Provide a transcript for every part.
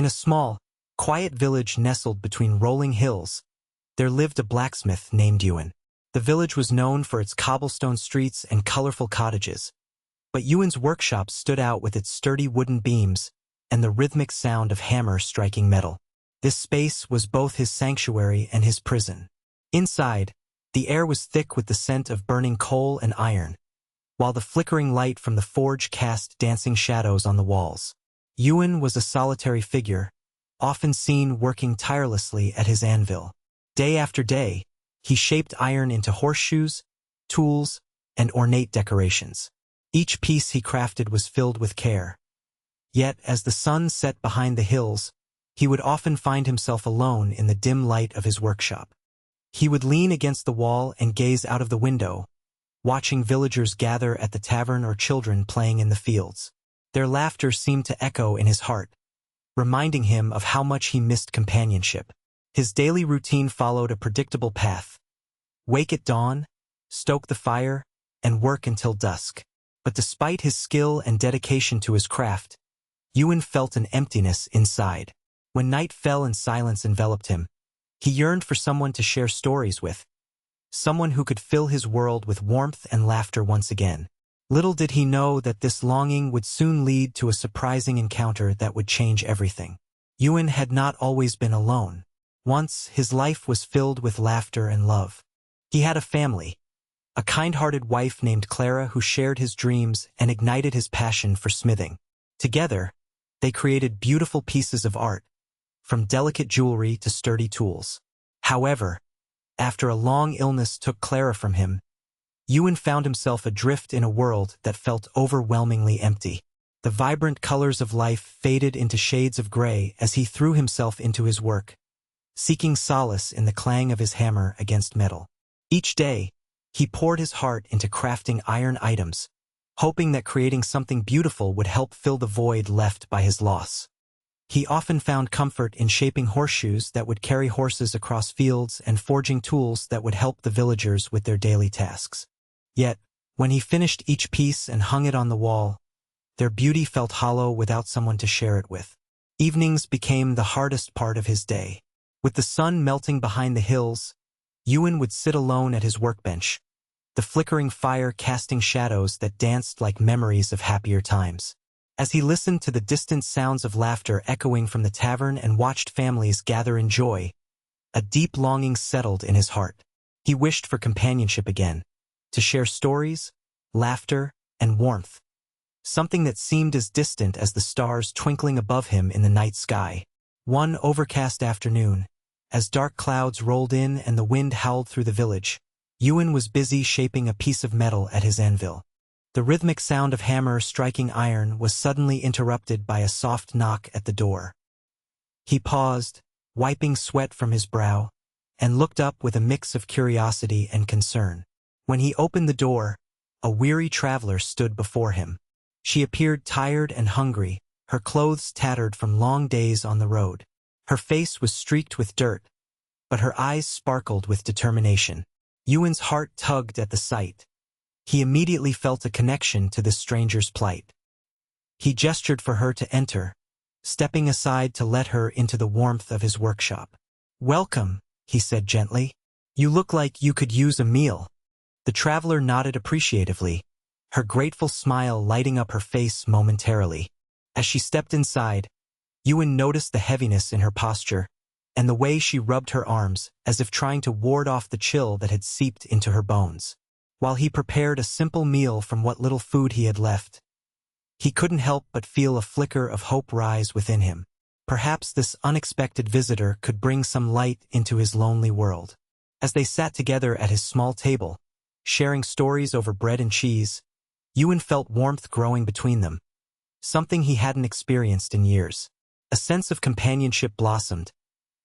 In a small, quiet village nestled between rolling hills, there lived a blacksmith named Ewan. The village was known for its cobblestone streets and colorful cottages, but Ewan's workshop stood out with its sturdy wooden beams and the rhythmic sound of hammers striking metal. This space was both his sanctuary and his prison. Inside, the air was thick with the scent of burning coal and iron, while the flickering light from the forge cast dancing shadows on the walls. Ewan was a solitary figure, often seen working tirelessly at his anvil. Day after day, he shaped iron into horseshoes, tools, and ornate decorations. Each piece he crafted was filled with care. Yet, as the sun set behind the hills, he would often find himself alone in the dim light of his workshop. He would lean against the wall and gaze out of the window, watching villagers gather at the tavern or children playing in the fields. Their laughter seemed to echo in his heart, reminding him of how much he missed companionship. His daily routine followed a predictable path. Wake at dawn, stoke the fire, and work until dusk. But despite his skill and dedication to his craft, Ewan felt an emptiness inside. When night fell and silence enveloped him, he yearned for someone to share stories with, someone who could fill his world with warmth and laughter once again. Little did he know that this longing would soon lead to a surprising encounter that would change everything. Ewan had not always been alone. Once, his life was filled with laughter and love. He had a family, a kind-hearted wife named Clara who shared his dreams and ignited his passion for smithing. Together, they created beautiful pieces of art, from delicate jewelry to sturdy tools. However, after a long illness took Clara from him, Ewan found himself adrift in a world that felt overwhelmingly empty. The vibrant colors of life faded into shades of gray as he threw himself into his work, seeking solace in the clang of his hammer against metal. Each day, he poured his heart into crafting iron items, hoping that creating something beautiful would help fill the void left by his loss. He often found comfort in shaping horseshoes that would carry horses across fields and forging tools that would help the villagers with their daily tasks. Yet, when he finished each piece and hung it on the wall, their beauty felt hollow without someone to share it with. Evenings became the hardest part of his day. With the sun melting behind the hills, Ewan would sit alone at his workbench, the flickering fire casting shadows that danced like memories of happier times. As he listened to the distant sounds of laughter echoing from the tavern and watched families gather in joy, a deep longing settled in his heart. He wished for companionship again, to share stories, laughter, and warmth, something that seemed as distant as the stars twinkling above him in the night sky. One overcast afternoon, as dark clouds rolled in and the wind howled through the village, Ewan was busy shaping a piece of metal at his anvil. The rhythmic sound of hammer striking iron was suddenly interrupted by a soft knock at the door. He paused, wiping sweat from his brow, and looked up with a mix of curiosity and concern. When he opened the door, a weary traveler stood before him. She appeared tired and hungry, her clothes tattered from long days on the road. Her face was streaked with dirt, but her eyes sparkled with determination. Ewan's heart tugged at the sight. He immediately felt a connection to this stranger's plight. He gestured for her to enter, stepping aside to let her into the warmth of his workshop. "Welcome," he said gently. "You look like you could use a meal." The traveler nodded appreciatively, her grateful smile lighting up her face momentarily. As she stepped inside, Ewan noticed the heaviness in her posture and the way she rubbed her arms as if trying to ward off the chill that had seeped into her bones. While he prepared a simple meal from what little food he had left, he couldn't help but feel a flicker of hope rise within him. Perhaps this unexpected visitor could bring some light into his lonely world. As they sat together at his small table, sharing stories over bread and cheese, Ewan felt warmth growing between them, something he hadn't experienced in years. A sense of companionship blossomed,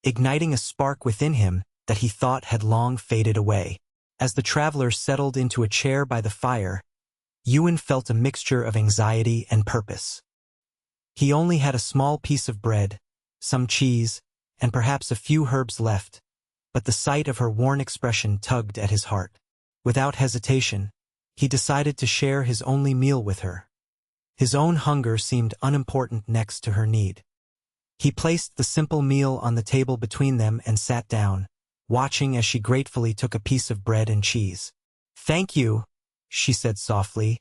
igniting a spark within him that he thought had long faded away. As the traveler settled into a chair by the fire, Ewan felt a mixture of anxiety and purpose. He only had a small piece of bread, some cheese, and perhaps a few herbs left, but the sight of her worn expression tugged at his heart. Without hesitation, he decided to share his only meal with her. His own hunger seemed unimportant next to her need. He placed the simple meal on the table between them and sat down, watching as she gratefully took a piece of bread and cheese. "Thank you," she said softly,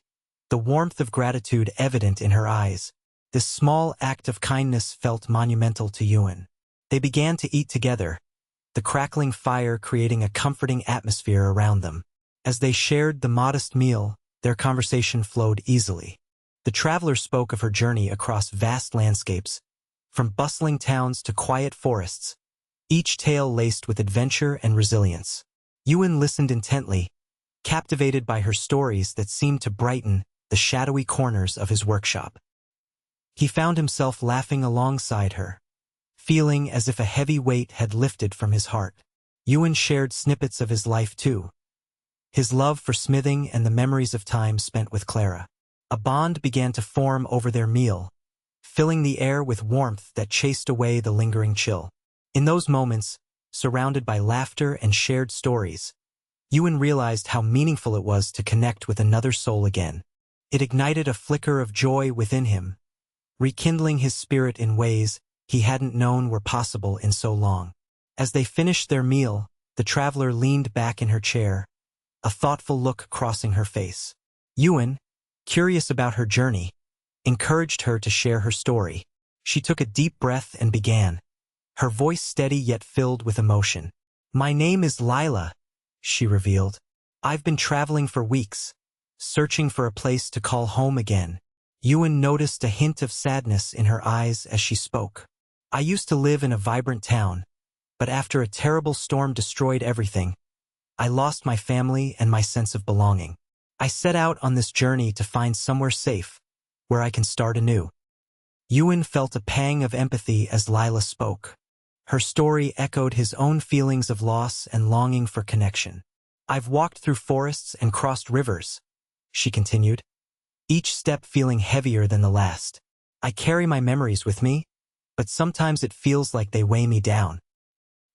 the warmth of gratitude evident in her eyes. This small act of kindness felt monumental to Yuan. They began to eat together, the crackling fire creating a comforting atmosphere around them. As they shared the modest meal, their conversation flowed easily. The traveler spoke of her journey across vast landscapes, from bustling towns to quiet forests, each tale laced with adventure and resilience. Yuan listened intently, captivated by her stories that seemed to brighten the shadowy corners of his workshop. He found himself laughing alongside her, feeling as if a heavy weight had lifted from his heart. Yuan shared snippets of his life too, his love for smithing and the memories of time spent with Clara. A bond began to form over their meal, filling the air with warmth that chased away the lingering chill. In those moments, surrounded by laughter and shared stories, Yuan realized how meaningful it was to connect with another soul again. It ignited a flicker of joy within him, rekindling his spirit in ways he hadn't known were possible in so long. As they finished their meal, the traveler leaned back in her chair, a thoughtful look crossing her face. Yuan, curious about her journey, encouraged her to share her story. She took a deep breath and began, her voice steady yet filled with emotion. "My name is Lila," she revealed. "I've been traveling for weeks, searching for a place to call home again." Yuan noticed a hint of sadness in her eyes as she spoke. "I used to live in a vibrant town, but after a terrible storm destroyed everything, I lost my family and my sense of belonging. I set out on this journey to find somewhere safe, where I can start anew." Yuan felt a pang of empathy as Lila spoke. Her story echoed his own feelings of loss and longing for connection. "I've walked through forests and crossed rivers," she continued, each step feeling heavier than the last. "I carry my memories with me, but sometimes it feels like they weigh me down."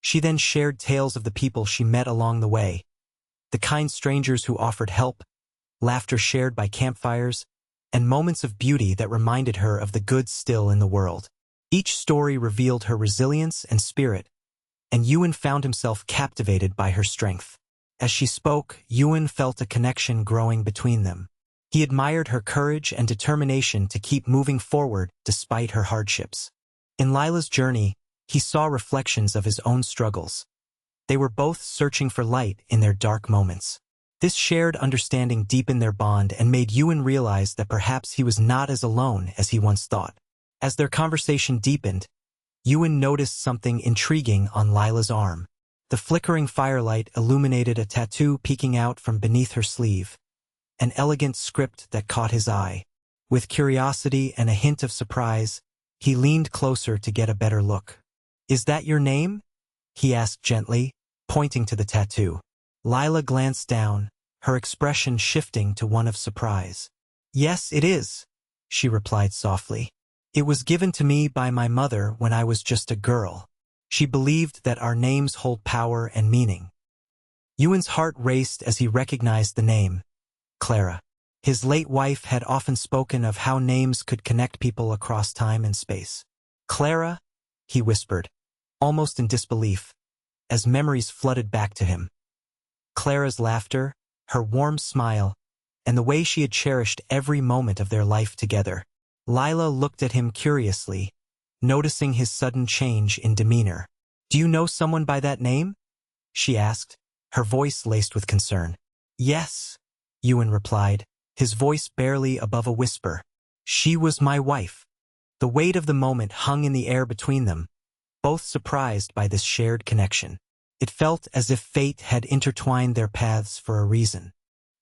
She then shared tales of the people she met along the way, the kind strangers who offered help, laughter shared by campfires, and moments of beauty that reminded her of the good still in the world. Each story revealed her resilience and spirit, and Yuan found himself captivated by her strength. As she spoke, Yuan felt a connection growing between them. He admired her courage and determination to keep moving forward despite her hardships. In Lila's journey, he saw reflections of his own struggles. They were both searching for light in their dark moments. This shared understanding deepened their bond and made Yuan realize that perhaps he was not as alone as he once thought. As their conversation deepened, Yuan noticed something intriguing on Lila's arm. The flickering firelight illuminated a tattoo peeking out from beneath her sleeve, an elegant script that caught his eye. With curiosity and a hint of surprise, he leaned closer to get a better look. "Is that your name?" he asked gently, pointing to the tattoo. Lila glanced down, her expression shifting to one of surprise. "Yes, it is," she replied softly. "It was given to me by my mother when I was just a girl. She believed that our names hold power and meaning." Yuan's heart raced as he recognized the name, Clara. His late wife had often spoken of how names could connect people across time and space. "Clara?" he whispered, almost in disbelief, as memories flooded back to him. Clara's laughter, her warm smile, and the way she had cherished every moment of their life together. Lila looked at him curiously, noticing his sudden change in demeanor. "Do you know someone by that name?" she asked, her voice laced with concern. "Yes," Yuan replied, his voice barely above a whisper. "She was my wife." The weight of the moment hung in the air between them, both surprised by this shared connection. It felt as if fate had intertwined their paths for a reason.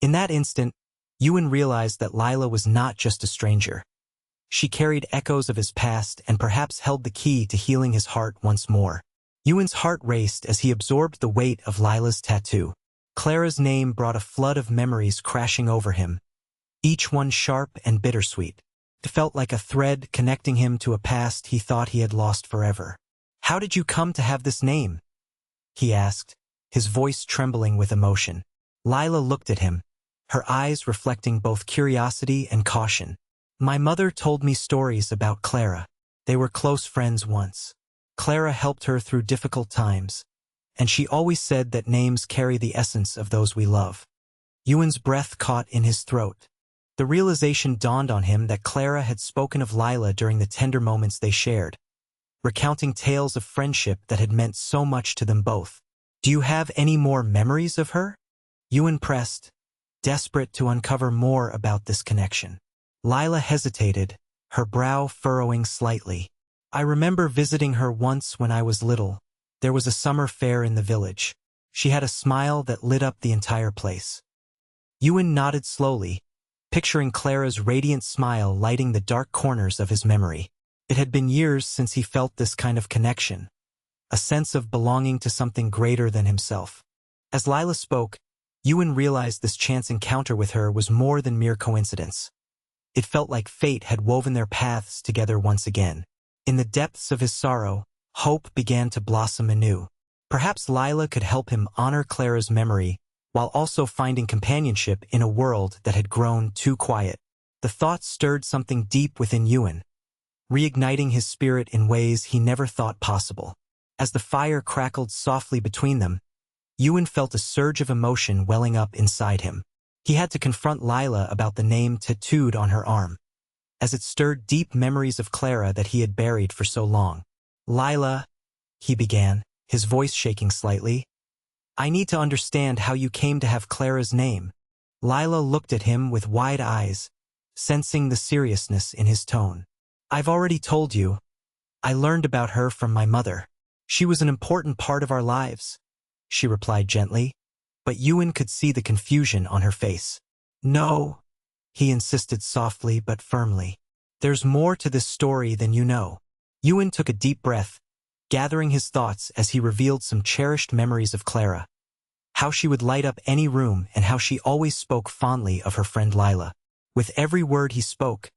In that instant, Yuan realized that Lila was not just a stranger. She carried echoes of his past and perhaps held the key to healing his heart once more. Yuan's heart raced as he absorbed the weight of Lila's tattoo. Clara's name brought a flood of memories crashing over him, each one sharp and bittersweet. It felt like a thread connecting him to a past he thought he had lost forever. "How did you come to have this name?" he asked, his voice trembling with emotion. Lila looked at him, her eyes reflecting both curiosity and caution. "My mother told me stories about Clara. They were close friends once. Clara helped her through difficult times, and she always said that names carry the essence of those we love. Ewan's breath caught in his throat. The realization dawned on him that Clara had spoken of Lila during the tender moments they shared, recounting tales of friendship that had meant so much to them both. "Do you have any more memories of her?" Ewan pressed, desperate to uncover more about this connection. Lila hesitated, her brow furrowing slightly. "I remember visiting her once when I was little. There was a summer fair in the village. She had a smile that lit up the entire place." Ewan nodded slowly, picturing Clara's radiant smile lighting the dark corners of his memory. It had been years since he felt this kind of connection, a sense of belonging to something greater than himself. As Lila spoke, Ewan realized this chance encounter with her was more than mere coincidence. It felt like fate had woven their paths together once again. In the depths of his sorrow, hope began to blossom anew. Perhaps Lila could help him honor Clara's memory while also finding companionship in a world that had grown too quiet. The thought stirred something deep within Ewan, reigniting his spirit in ways he never thought possible. As the fire crackled softly between them, Ewan felt a surge of emotion welling up inside him. He had to confront Lila about the name tattooed on her arm, as it stirred deep memories of Clara that he had buried for so long. "Lila," he began, his voice shaking slightly, "I need to understand how you came to have Clara's name." Lila looked at him with wide eyes, sensing the seriousness in his tone. "I've already told you. I learned about her from my mother. She was an important part of our lives," she replied gently, but Ewan could see the confusion on her face. "No," he insisted softly but firmly. "There's more to this story than you know." Ewan took a deep breath, gathering his thoughts as he revealed some cherished memories of Clara. How she would light up any room and how she always spoke fondly of her friend Lila. With every word he spoke,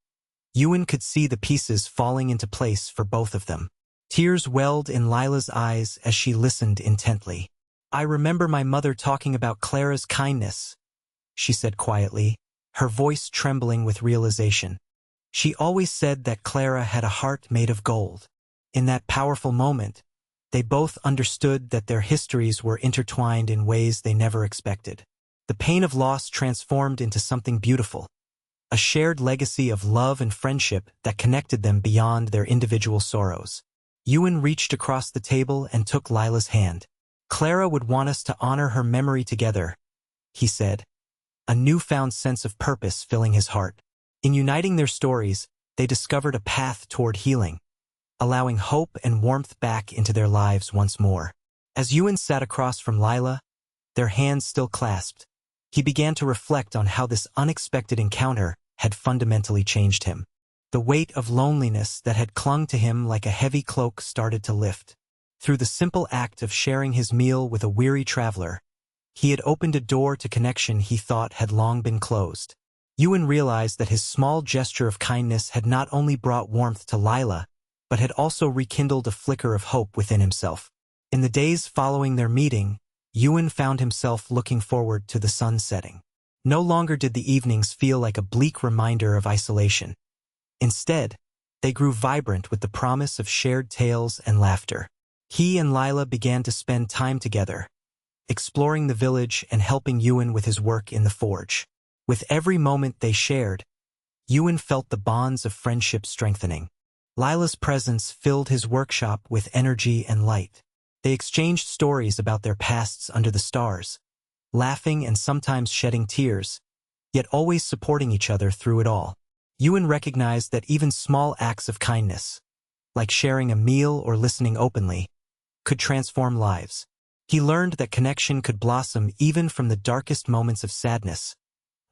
Ewan could see the pieces falling into place for both of them. Tears welled in Lila's eyes as she listened intently. "I remember my mother talking about Clara's kindness," she said quietly, her voice trembling with realization. "She always said that Clara had a heart made of gold." In that powerful moment, they both understood that their histories were intertwined in ways they never expected. The pain of loss transformed into something beautiful, a shared legacy of love and friendship that connected them beyond their individual sorrows. Ewan reached across the table and took Lila's hand. "Clara would want us to honor her memory together," he said, a newfound sense of purpose filling his heart. In uniting their stories, they discovered a path toward healing, allowing hope and warmth back into their lives once more. As Ewan sat across from Lila, their hands still clasped, he began to reflect on how this unexpected encounter had fundamentally changed him. The weight of loneliness that had clung to him like a heavy cloak started to lift. Through the simple act of sharing his meal with a weary traveler, he had opened a door to connection he thought had long been closed. Ewan realized that his small gesture of kindness had not only brought warmth to Lila, but had also rekindled a flicker of hope within himself. In the days following their meeting, Ewan found himself looking forward to the sun setting. No longer did the evenings feel like a bleak reminder of isolation. Instead, they grew vibrant with the promise of shared tales and laughter. He and Lila began to spend time together, exploring the village and helping Ewan with his work in the forge. With every moment they shared, Ewan felt the bonds of friendship strengthening. Lila's presence filled his workshop with energy and light. They exchanged stories about their pasts under the stars, laughing and sometimes shedding tears, yet always supporting each other through it all. Ewan recognized that even small acts of kindness, like sharing a meal or listening openly, could transform lives. He learned that connection could blossom even from the darkest moments of sadness,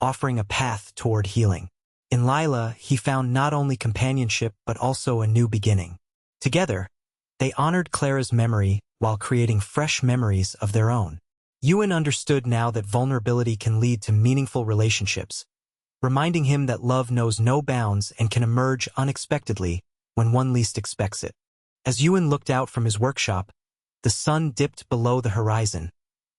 offering a path toward healing. In Lila, he found not only companionship but also a new beginning. Together, they honored Clara's memory while creating fresh memories of their own. Ewan understood now that vulnerability can lead to meaningful relationships, reminding him that love knows no bounds and can emerge unexpectedly when one least expects it. As Ewan looked out from his workshop, the sun dipped below the horizon,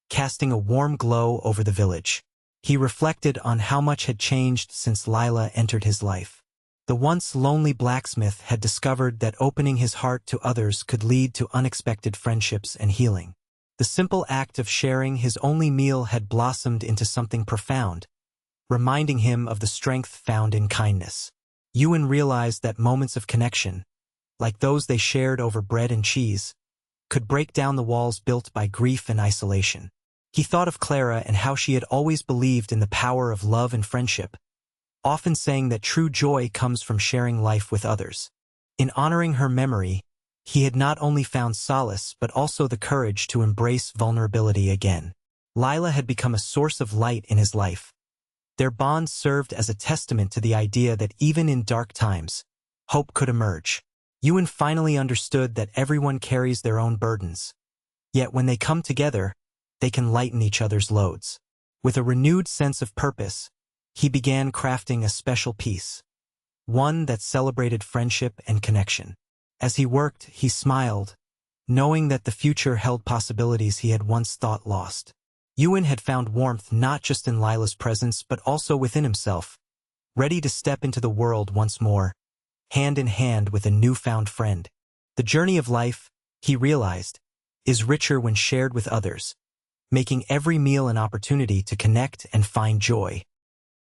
casting a warm glow over the village. He reflected on how much had changed since Lila entered his life. The once lonely blacksmith had discovered that opening his heart to others could lead to unexpected friendships and healing. The simple act of sharing his only meal had blossomed into something profound, reminding him of the strength found in kindness. Ewan realized that moments of connection, like those they shared over bread and cheese, could break down the walls built by grief and isolation. He thought of Clara and how she had always believed in the power of love and friendship, often saying that true joy comes from sharing life with others. In honoring her memory, he had not only found solace but also the courage to embrace vulnerability again. Lila had become a source of light in his life. Their bond served as a testament to the idea that even in dark times, hope could emerge. Ewan finally understood that everyone carries their own burdens. Yet when they come together, they can lighten each other's loads. With a renewed sense of purpose, he began crafting a special piece, one that celebrated friendship and connection. As he worked, he smiled, knowing that the future held possibilities he had once thought lost. Ewan had found warmth not just in Lila's presence but also within himself, ready to step into the world once more, hand in hand with a newfound friend. The journey of life, he realized, is richer when shared with others, making every meal an opportunity to connect and find joy.